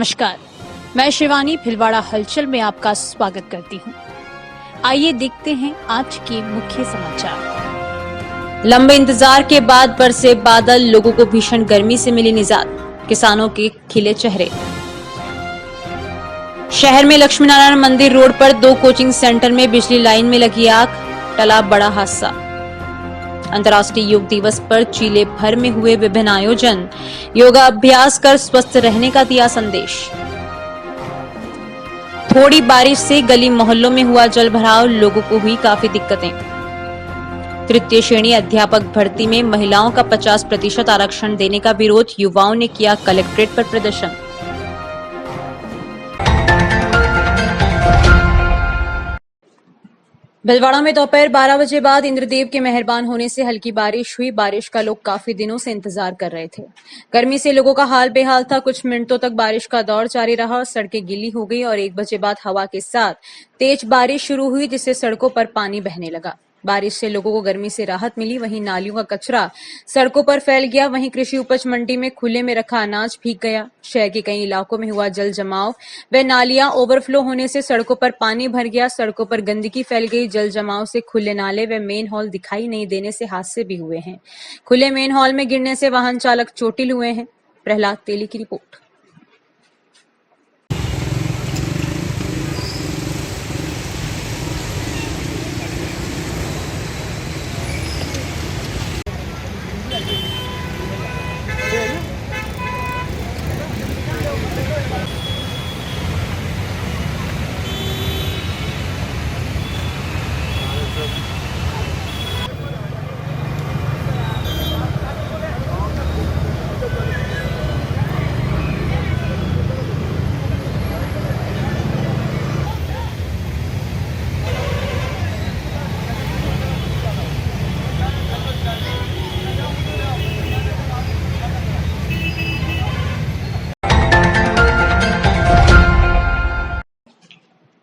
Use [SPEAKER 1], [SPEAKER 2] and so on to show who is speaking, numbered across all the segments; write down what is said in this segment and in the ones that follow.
[SPEAKER 1] नमस्कार, मैं शिवानी भिलवाड़ा हलचल में आपका स्वागत करती हूँ। आइए देखते हैं आज के मुख्य समाचार। लंबे इंतजार के बाद बरसे बादल, लोगों को भीषण गर्मी से मिली निजात, किसानों के खिले चेहरे। शहर में लक्ष्मी नारायण मंदिर रोड पर 2 कोचिंग सेंटर में बिजली लाइन में लगी आग, टला बड़ा हादसा। अंतर्राष्ट्रीय योग दिवस पर जिले भर में हुए विभिन्न आयोजन, योगा अभ्यास कर स्वस्थ रहने का दिया संदेश। थोड़ी बारिश से गली मोहल्लों में हुआ जल भराव, लोगों को हुई काफी दिक्कतें। तृतीय श्रेणी अध्यापक भर्ती में महिलाओं का 50% आरक्षण देने का विरोध, युवाओं ने किया कलेक्ट्रेट पर प्रदर्शन। भिलवाड़ा में दोपहर 12 बजे बाद इंद्रदेव के मेहरबान होने से हल्की बारिश हुई। बारिश का लोग काफी दिनों से इंतजार कर रहे थे। गर्मी से लोगों का हाल बेहाल था। कुछ मिनटों तक बारिश का दौर जारी रहा और सड़कें गीली हो गई और 1 बजे बाद हवा के साथ तेज बारिश शुरू हुई, जिससे सड़कों पर पानी बहने लगा। बारिश से लोगों को गर्मी से राहत मिली। वहीं नालियों का कचरा सड़कों पर फैल गया। वहीं कृषि उपज मंडी में खुले में रखा अनाज भीग गया। शहर के कई इलाकों में हुआ जल जमाव व नालियां ओवरफ्लो होने से सड़कों पर पानी भर गया। सड़कों पर गंदगी फैल गई। जल जमाव से खुले नाले व मेन हॉल दिखाई नहीं देने से हादसे भी हुए हैं। खुले मेन हॉल में गिरने से वाहन चालक चोटिल हुए हैं। प्रहलाद तेली की रिपोर्ट।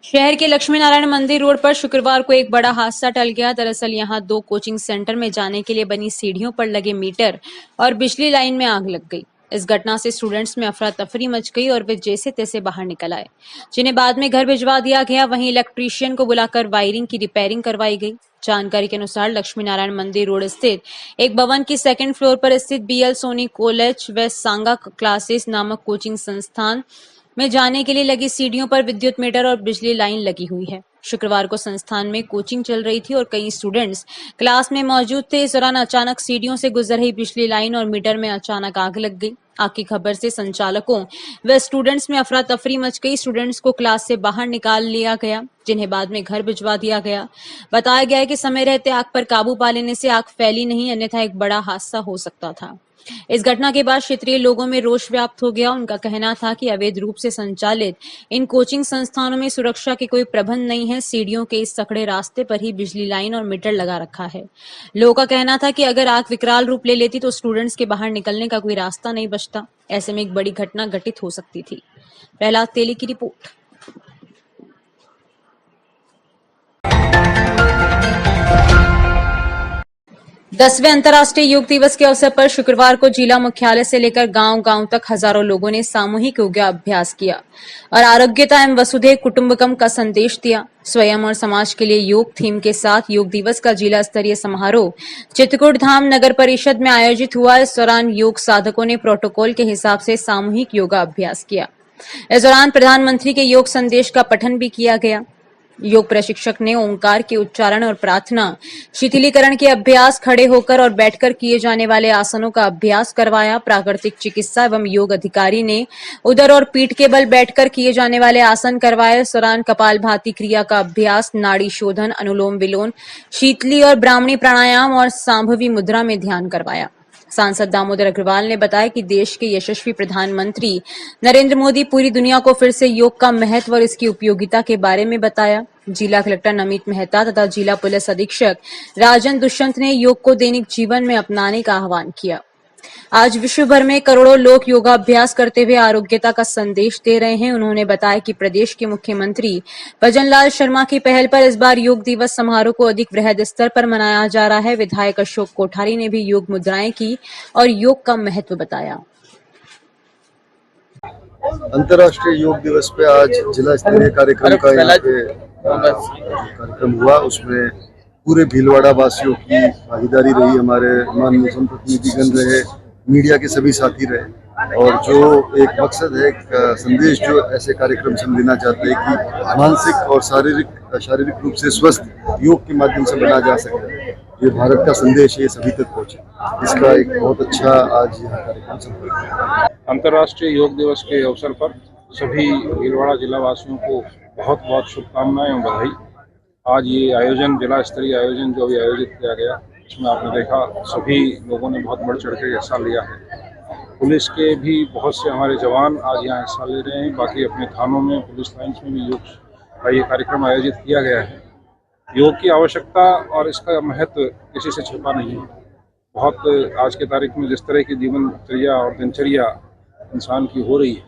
[SPEAKER 1] शहर के लक्ष्मी नारायण मंदिर रोड पर शुक्रवार को एक बड़ा हादसा टल गया। दरअसल यहां 2 कोचिंग सेंटर में जाने के लिए बनी सीढ़ियों पर लगे मीटर और बिजली लाइन में आग लग गई। इस घटना से स्टूडेंट्स में अफरा तफरी मच गई और वे जैसे तैसे बाहर निकल आए, जिन्हें बाद में घर भिजवा दिया गया। वहीं इलेक्ट्रीशियन को बुलाकर वायरिंग की रिपेयरिंग करवाई गई। जानकारी के अनुसार लक्ष्मी नारायण मंदिर रोड स्थित एक भवन की 2nd फ्लोर पर स्थित BL सोनी कॉलेज व सांगा क्लासेस नामक कोचिंग संस्थान में जाने के लिए लगी सीढ़ियों पर विद्युत मीटर और बिजली लाइन लगी हुई है। शुक्रवार को संस्थान में कोचिंग चल रही थी और कई स्टूडेंट्स क्लास में मौजूद थे। इस दौरान अचानक सीढ़ियों से गुजर रही बिजली लाइन और मीटर में अचानक आग लग गई। आग की खबर से संचालकों व स्टूडेंट्स में अफरा तफरी मच गई। स्टूडेंट्स को क्लास से बाहर निकाल लिया गया, जिन्हें बाद में घर भिजवा दिया गया। बताया गया है कि समय रहते आग पर काबू पा लेने से आग फैली नहीं, अन्यथा एक बड़ा हादसा हो सकता था। इस घटना के बाद क्षेत्रीय लोगों में रोष व्याप्त हो गया। उनका कहना था कि अवैध रूप से संचालित इन कोचिंग संस्थानों में सुरक्षा के कोई प्रबंध नहीं है। सीढ़ियों के इस सकड़े रास्ते पर ही बिजली लाइन और मीटर लगा रखा है। लोगों का कहना था कि अगर आग विकराल रूप ले लेती तो स्टूडेंट्स के बाहर निकलने का कोई रास्ता नहीं बचता। ऐसे में एक बड़ी घटना घटित हो सकती थी। प्रहलाद तेली की रिपोर्ट। 10वें अंतर्राष्ट्रीय योग दिवस के अवसर पर शुक्रवार को जिला मुख्यालय से लेकर गांव-गांव तक हजारों लोगों ने सामूहिक योगा अभ्यास किया और आरोग्यता एवं वसुधैव कुटुंबकम का संदेश दिया। स्वयं और समाज के लिए योग थीम के साथ योग दिवस का जिला स्तरीय समारोह चित्रकूट धाम नगर परिषद में आयोजित हुआ। इस दौरान योग साधकों ने प्रोटोकॉल के हिसाब से सामूहिक योगा अभ्यास किया। इस दौरान प्रधानमंत्री के योग संदेश का पठन भी किया गया। योग प्रशिक्षक ने ओंकार के उच्चारण और प्रार्थना, शिथिलीकरण के अभ्यास, खड़े होकर और बैठकर किए जाने वाले आसनों का अभ्यास करवाया। प्राकृतिक चिकित्सा एवं योग अधिकारी ने उदर और पीठ के बल बैठकर किए जाने वाले आसन करवाए। इस दौरान कपालभाति क्रिया का अभ्यास, नाड़ी शोधन, अनुलोम विलोम, शीतली और ब्राह्मणी प्राणायाम और सांभवी मुद्रा में ध्यान करवाया। सांसद दामोदर अग्रवाल ने बताया कि देश के यशस्वी प्रधानमंत्री नरेंद्र मोदी पूरी दुनिया को फिर से योग का महत्व और इसकी उपयोगिता के बारे में बताया। जिला कलेक्टर नमित मेहता तथा जिला पुलिस अधीक्षक राजन दुष्यंत ने योग को दैनिक जीवन में अपनाने का आह्वान किया। आज विश्व भर में करोड़ों लोग योगाभ्यास करते हुए आरोग्यता का संदेश दे रहे हैं। उन्होंने बताया कि प्रदेश के मुख्यमंत्री भजनलाल शर्मा की पहल पर इस बार योग दिवस समारोह को अधिक वृहद स्तर पर मनाया जा रहा है। विधायक अशोक कोठारी ने भी योग मुद्राएं की और योग का महत्व बताया।
[SPEAKER 2] अंतर्राष्ट्रीय योग दिवस पे आज जिला स्तरीय कार्यक्रम का यहाँ पे कार्यक्रम हुआ। उसमें पूरे भीलवाड़ा वासियों की भागीदारी रही, हमारे माननीय जनप्रतिनिधिगण रहे, मीडिया के सभी साथी रहे, और जो एक मकसद है, एक संदेश जो ऐसे कार्यक्रम से हम लेना चाहते हैं कि मानसिक और शारीरिक रूप से स्वस्थ योग के माध्यम से बना जा सके। ये भारत का संदेश है, सभी तक पहुंचे, इसका एक बहुत अच्छा आज यहाँ कार्यक्रम संपन्न हुआ।
[SPEAKER 3] अंतर्राष्ट्रीय योग दिवस के अवसर पर सभी भीलवाड़ा जिला वासियों को बहुत बहुत शुभकामनाएं और बधाई। आज ये आयोजन, जिला स्तरीय आयोजन जो अभी आयोजित किया गया, इसमें आपने देखा सभी लोगों ने बहुत बढ़ चढ़ के हिस्सा लिया है। पुलिस के भी बहुत से हमारे जवान आज यहाँ हिस्सा ले रहे हैं। बाकी अपने थानों में, पुलिस लाइन्स में भी योग का ये कार्यक्रम आयोजित किया गया है। योग की आवश्यकता और इसका महत्व किसी से छिपा नहीं है। बहुत आज के तारीख में जिस तरह की जीवनचर्या और दिनचर्या इंसान की हो रही है,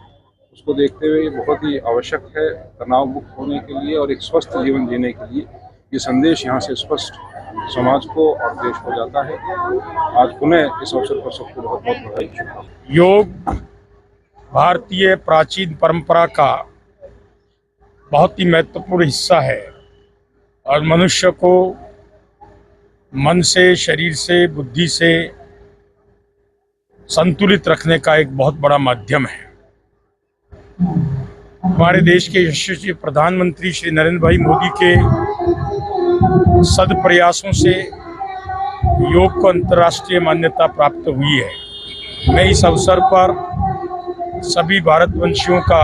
[SPEAKER 3] उसको देखते हुए बहुत ही आवश्यक है तनाव मुक्त होने के लिए और एक स्वस्थ जीवन जीने के लिए। ये संदेश यहाँ से स्पष्ट समाज को और देश को जाता है। आज पुनः इस अवसर पर सबको बहुत बहुत बधाई।
[SPEAKER 4] योग भारतीय प्राचीन परंपरा का बहुत ही महत्वपूर्ण हिस्सा है और मनुष्य को मन से, शरीर से, बुद्धि से संतुलित रखने का एक बहुत बड़ा माध्यम है। हमारे देश के यशस्वी प्रधानमंत्री श्री नरेंद्र भाई मोदी के सद प्रयासों से योग को अंतर्राष्ट्रीय मान्यता प्राप्त हुई है। मैं इस अवसर पर सभी भारतवंशियों का,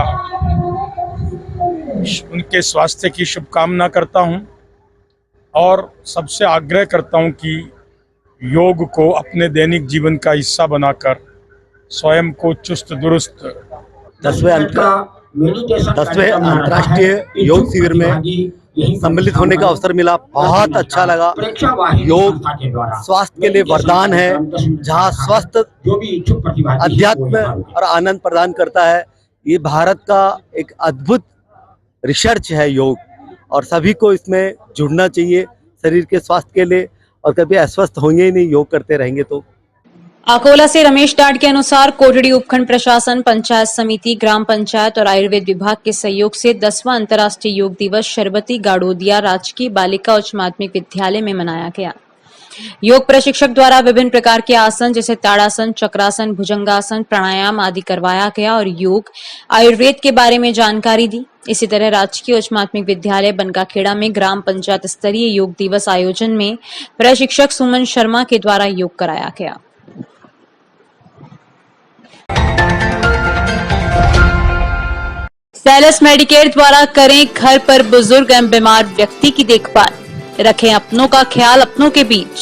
[SPEAKER 4] उनके स्वास्थ्य की शुभकामना करता हूं और सबसे आग्रह करता हूं कि योग को अपने दैनिक जीवन का हिस्सा बनाकर स्वयं को चुस्त दुरुस्त।
[SPEAKER 5] 10वें अंतर्राष्ट्रीय योग शिविर में सम्मिलित होने का अवसर मिला। बहुत अच्छा लगा। योग स्वास्थ्य के लिए वरदान है, जहाँ स्वस्थ अध्यात्म और आनंद प्रदान करता है। ये भारत का एक अद्भुत रिसर्च है योग, और सभी को इसमें जुड़ना चाहिए शरीर के स्वास्थ्य के लिए, और कभी अस्वस्थ होंगे ही नहीं योग करते रहेंगे तो।
[SPEAKER 1] अकोला से रमेश डाट के अनुसार कोटड़ी उपखंड प्रशासन, पंचायत समिति, ग्राम पंचायत और आयुर्वेद विभाग के सहयोग से 10वां अंतर्राष्ट्रीय योग दिवस शरबती गाड़ोदिया राजकीय बालिका उच्च माध्यमिक विद्यालय में मनाया गया। योग प्रशिक्षक द्वारा विभिन्न प्रकार के आसन जैसे ताड़ासन, चक्रासन, भुजंगासन, प्राणायाम आदि करवाया गया और योग आयुर्वेद के बारे में जानकारी दी। इसी तरह राजकीय उच्च माध्यमिक विद्यालय बनकाखेड़ा में ग्राम पंचायत स्तरीय योग दिवस आयोजन में प्रशिक्षक सुमन शर्मा के द्वारा योग कराया गया। सेलस मेडिकेयर द्वारा करें घर पर बुजुर्ग एवं बीमार व्यक्ति की देखभाल, रखें अपनों का ख्याल अपनों के बीच।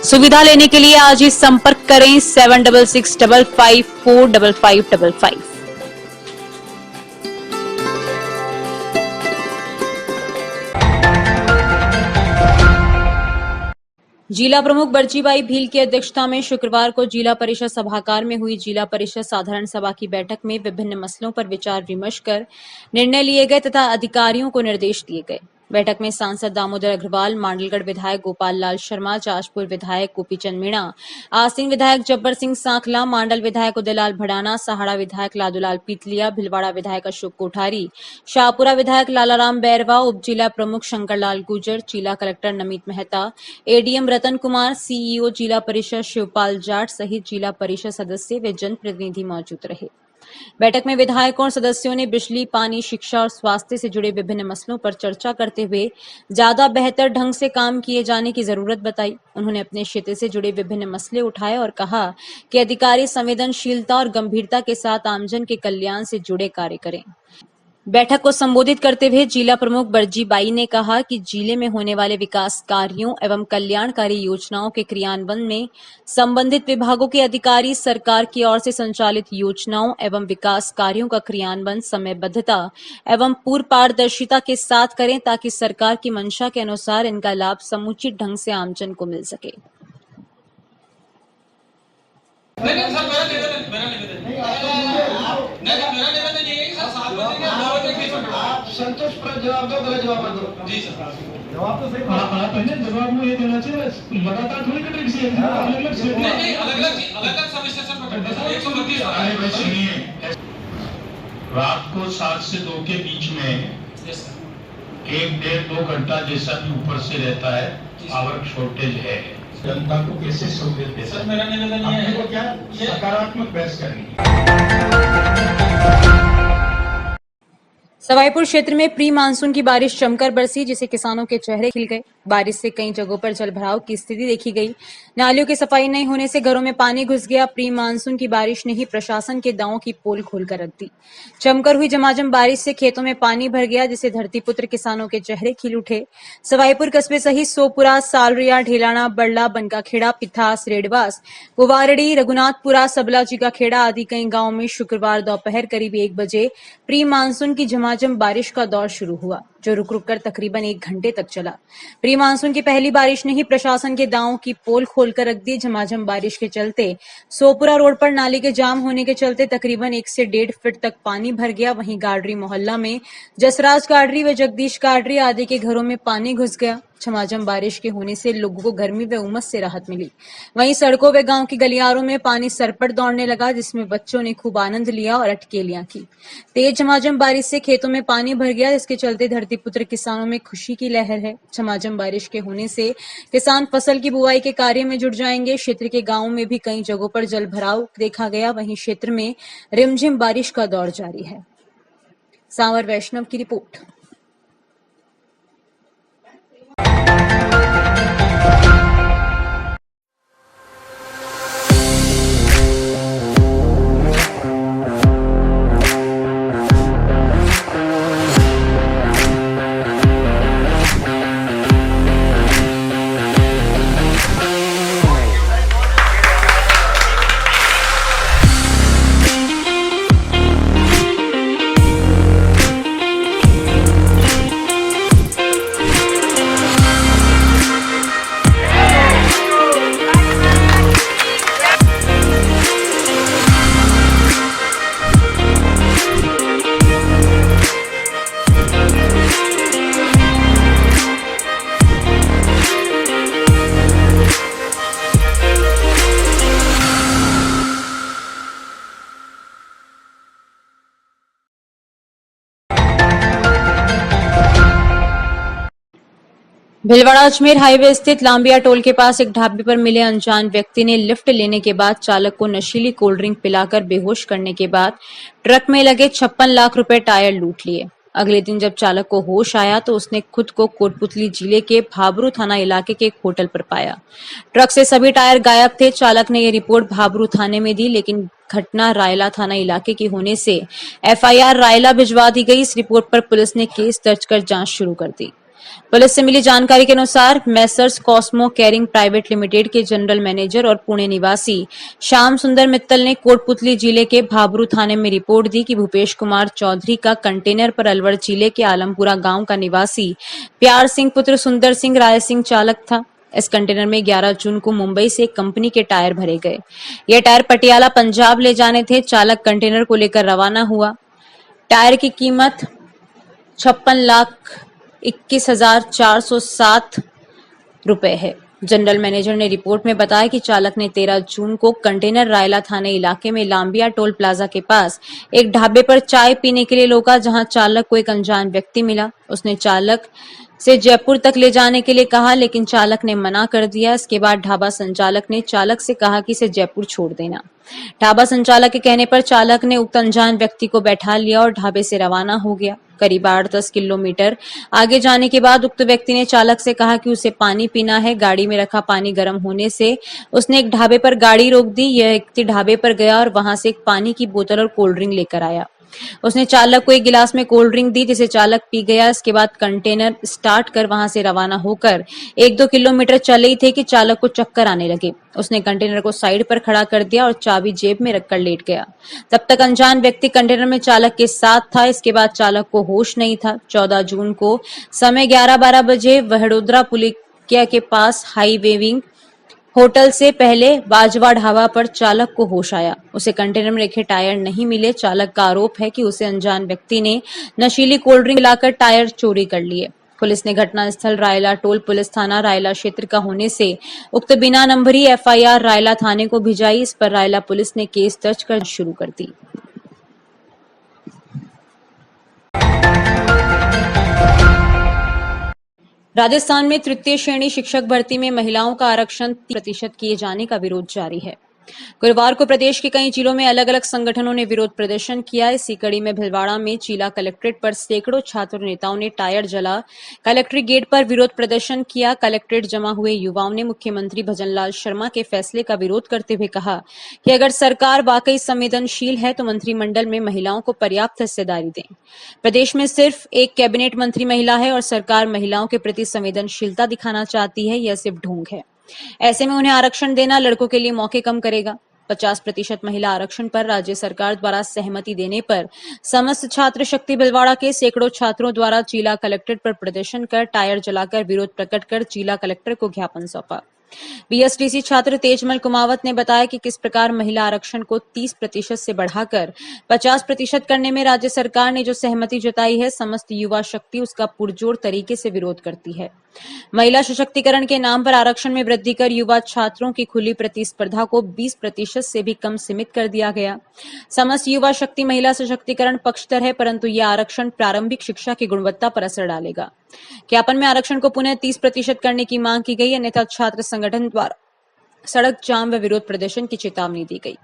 [SPEAKER 1] सुविधा लेने के लिए आज ही संपर्क करें 7665545555। जिला प्रमुख बरजीबाई भील की अध्यक्षता में शुक्रवार को जिला परिषद सभागार में हुई जिला परिषद साधारण सभा की बैठक में विभिन्न मसलों पर विचार विमर्श कर निर्णय लिए गए तथा अधिकारियों को निर्देश दिए गए। बैठक में सांसद दामोदर अग्रवाल, मांडलगढ़ विधायक गोपाल लाल शर्मा, जाजपुर विधायक गोपीचंद मीणा, आसीन विधायक जब्बर सिंह सांखला, मांडल विधायक उदयलाल भड़ाना, सहाड़ा विधायक लादूलाल पीतलिया, भिलवाड़ा विधायक अशोक कोठारी, शाहपुरा विधायक लालाराम बैरवा, उप जिला प्रमुख शंकरलाल गुर्जर, जिला collector Namit Mehta, ADM Ratan Kumar, CEO जिला परिषद शिवपाल जाट सहित जिला परिषद सदस्य व जनप्रतिनिधि मौजूद रहे। बैठक में विधायकों और सदस्यों ने बिजली, पानी, शिक्षा और स्वास्थ्य से जुड़े विभिन्न मसलों पर चर्चा करते हुए ज्यादा बेहतर ढंग से काम किए जाने की जरूरत बताई। उन्होंने अपने क्षेत्र से जुड़े विभिन्न मसले उठाए और कहा कि अधिकारी संवेदनशीलता और गंभीरता के साथ आमजन के कल्याण से जुड़े कार्य करें। बैठक को संबोधित करते हुए जिला प्रमुख बरजीबाई ने कहा कि जिले में होने वाले विकास कार्यों एवं कल्याणकारी योजनाओं के क्रियान्वयन में संबंधित विभागों के अधिकारी सरकार की ओर से संचालित योजनाओं एवं विकास कार्यों का क्रियान्वयन समयबद्धता एवं पूर्ण पारदर्शिता के साथ करें ताकि सरकार की मंशा के अनुसार इनका लाभ समुचित ढंग से आमजन को मिल सके।
[SPEAKER 6] आप संतोष पर जवाब दो, गलत जवाब मत दो। जी सर, जवाब तो सही। आप पहले जवाब में ये देना चाहिए, लगातार थोड़ी कट रही है। अलग-अलग नहीं, अलग-अलग सब स्टेशन पर 132 रात को 7 से 2 के बीच में 1-1.5-2 घंटा जैसा भी ऊपर से रहता है, पावर शॉर्टेज है। जनता को कैसे सहूलियत दे? सर मेरा निवेदन ये है क्या सकारात्मक बहस करनी है।
[SPEAKER 1] सवाईपुर क्षेत्र में प्री मानसून की बारिश जमकर बरसी, जिससे किसानों के चेहरे खिल गए। बारिश से कई जगहों पर जलभराव की स्थिति देखी गई। नालियों की सफाई नहीं होने से घरों में पानी घुस गया। प्री मानसून की बारिश ने ही प्रशासन के दावों की पोल खोलकर रख दी। जमकर हुई झमाझम बारिश से खेतों में पानी भर गया, जिससे धरतीपुत्र किसानों के चेहरे खिल उठे। सवाईपुर कस्बे सहित सोपुरा, सालरिया, ढेलाना, बड़ला, बनकाखेड़ा, पिथास, रेडवास, कुवारड़ी, रघुनाथपुरा, सबलाजी का खेड़ा आदि कई गांवों में शुक्रवार दोपहर करीब 1 बजे प्री मानसून की झमाझम बारिश का दौर शुरू हुआ, जो रुक रुक कर तकरीबन 1 घंटे तक चला। प्री मानसून की पहली बारिश ने ही प्रशासन के दावों की पोल खोलकर रख दी। झमाझम बारिश के चलते सोपुरा रोड पर नाली के जाम होने के चलते तकरीबन 1 से 1.5 फीट तक पानी भर गया। वहीं गाडरी मोहल्ला में जसराज गाडरी व जगदीश गाडरी आदि के घरों में पानी घुस गया। झमाझम बारिश के होने से लोगों को गर्मी व उमस से राहत मिली। वहीं सड़कों व गांव की गलियारों में पानी सरपट दौड़ने लगा, जिसमें बच्चों ने खूब आनंद लिया और अटकेलियां की। तेज झमाझम बारिश से खेतों में पानी भर गया, जिसके चलते धरतीपुत्र किसानों में खुशी की लहर है। झमाझम बारिश के होने से किसान फसल की बुआई के कार्य में जुट जाएंगे। क्षेत्र के गांवों में भी कई जगहों पर जलभराव देखा गया। वहीं क्षेत्र में रिमझिम बारिश का दौर जारी है। सांवर वैष्णव की रिपोर्ट। भिलवाड़ा अजमेर हाईवे स्थित लांबिया टोल के पास एक ढाबे पर मिले अनजान व्यक्ति ने लिफ्ट लेने के बाद चालक को नशीली कोल्ड ड्रिंक पिलाकर बेहोश करने के बाद ट्रक में लगे 56 लाख रुपए टायर लूट लिए। अगले दिन जब चालक को होश आया तो उसने खुद को कोटपुतली जिले के भाबरू थाना इलाके के एक होटल पर पाया। ट्रक से सभी टायर गायब थे। चालक ने यह रिपोर्ट भाबरू थाने में दी, लेकिन घटना रायला थाना इलाके की होने से एफआईआर रायला भिजवा दी गई। इस रिपोर्ट पर पुलिस ने केस दर्ज कर जांच शुरू कर दी। पुलिस से मिली जानकारी के अनुसार Messrs Cosmo caring private limited के जनरल मैनेजर और पुणे निवासी श्याम सुंदर मित्तल ने कोटपुतली जिले के भाबरू थाने में रिपोर्ट दी कि भूपेश कुमार चौधरी का कंटेनर पर अलवर जिले के आलमपुरा गांव का निवासी प्यार सिंह पुत्र सुंदर सिंह राय सिंह चालक था। इस कंटेनर में 11 जून को मुंबई से कंपनी के टायर भरे गए। ये टायर पटियाला पंजाब ले जाने थे। चालक कंटेनर को लेकर रवाना हुआ। टायर की कीमत 56,21,407 रुपए है। जनरल मैनेजर ने रिपोर्ट में बताया कि चालक ने 13 जून को कंटेनर रायला थाने इलाके में लांबिया टोल प्लाजा के पास एक ढाबे पर चाय पीने के लिए रोका, जहां चालक को एक अनजान व्यक्ति मिला। उसने चालक से जयपुर तक ले जाने के लिए कहा, लेकिन चालक ने मना कर दिया। इसके बाद ढाबा संचालक ने चालक से कहा कि इसे जयपुर छोड़ देना। ढाबा संचालक के कहने पर चालक ने उक्त अनजान व्यक्ति को बैठा लिया और ढाबे से रवाना हो गया। करीब 8-10 किलोमीटर आगे जाने के बाद उक्त व्यक्ति ने चालक से कहा कि उसे पानी पीना है। गाड़ी में रखा पानी गर्म होने से उसने एक ढाबे पर गाड़ी रोक दी। यह व्यक्ति ढाबे पर गया और वहां से एक पानी की बोतल और कोल्ड ड्रिंक लेकर आया। उसने चालक को एक गिलास में कोल्ड ड्रिंक दी, जिसे चालक पी गया। इसके बाद कंटेनर स्टार्ट कर वहां से रवाना होकर 1-2 किलोमीटर चले ही थे कि चालक को चक्कर आने लगे। उसने कंटेनर को साइड पर खड़ा कर दिया और चाबी जेब में रखकर लेट गया। तब तक अनजान व्यक्ति कंटेनर में चालक के साथ था। इसके बाद चालक को होश नहीं था। 14 जून को समय 11-12 बजे वडोदरा पुलिया के पास हाई वेविंग होटल से पहले बाजवा ढाबा पर चालक को होश आया। उसे कंटेनर में रखे टायर नहीं मिले। चालक का आरोप है कि उसे अनजान व्यक्ति ने नशीली कोल्ड ड्रिंक लाकर टायर चोरी कर लिए। पुलिस ने घटनास्थल रायला टोल पुलिस थाना रायला क्षेत्र का होने से उक्त बिना नंबरी एफआईआर रायला थाने को भिजाई। इस पर रायला पुलिस ने केस दर्ज कर शुरू कर दी। राजस्थान में तृतीय श्रेणी शिक्षक भर्ती में महिलाओं का आरक्षण 30% किए जाने का विरोध जारी है। गुरुवार को प्रदेश के कई जिलों में अलग अलग संगठनों ने विरोध प्रदर्शन किया। इसी कड़ी में भिलवाड़ा में जिला कलेक्ट्रेट पर सैकड़ों छात्र नेताओं ने टायर जला कलेक्ट्रेट गेट पर विरोध प्रदर्शन किया। कलेक्ट्रेट जमा हुए युवाओं ने मुख्यमंत्री भजनलाल शर्मा के फैसले का विरोध करते हुए कहा कि अगर सरकार वाकई संवेदनशील है तो मंत्रिमंडल में महिलाओं को पर्याप्त हिस्सेदारी दें। प्रदेश में सिर्फ एक कैबिनेट मंत्री महिला है और सरकार महिलाओं के प्रति संवेदनशीलता दिखाना चाहती है, यह सिर्फ ढोंग है। ऐसे में उन्हें आरक्षण देना लड़कों के लिए मौके कम करेगा। 50% महिला आरक्षण पर राज्य सरकार द्वारा सहमति देने पर समस्त छात्र शक्ति भिलवाड़ा के सैकड़ों छात्रों द्वारा जिला कलेक्ट्रेट पर प्रदर्शन कर टायर जलाकर विरोध प्रकट कर जिला कलेक्टर को ज्ञापन सौंपा। बीएसटीसी छात्र तेजमल कुमावत ने बताया कि किस प्रकार महिला आरक्षण को 30% से बढ़ाकर 50% करने में राज्य सरकार ने जो सहमति जताई है, समस्त युवा शक्ति उसका पुरजोर तरीके से विरोध करती है। महिला सशक्तिकरण के नाम पर आरक्षण में वृद्धि कर युवा छात्रों की खुली प्रतिस्पर्धा को 20% से भी कम सीमित कर दिया गया। समस्त युवा शक्ति महिला सशक्तिकरण पक्षधर है, परंतु यह आरक्षण प्रारंभिक शिक्षा की गुणवत्ता पर असर डालेगा। ज्ञापन में आरक्षण को पुनः 30% करने की मांग की गई। अन्यथा छात्र संगठन द्वारा सड़क जाम व विरोध प्रदर्शन की चेतावनी दी गई।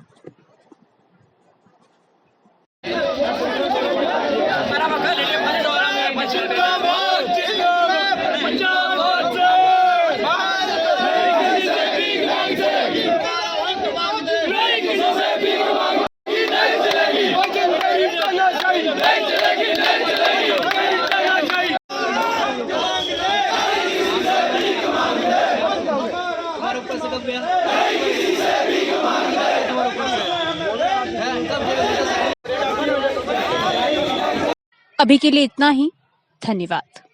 [SPEAKER 1] अभी के लिए इतना ही। धन्यवाद।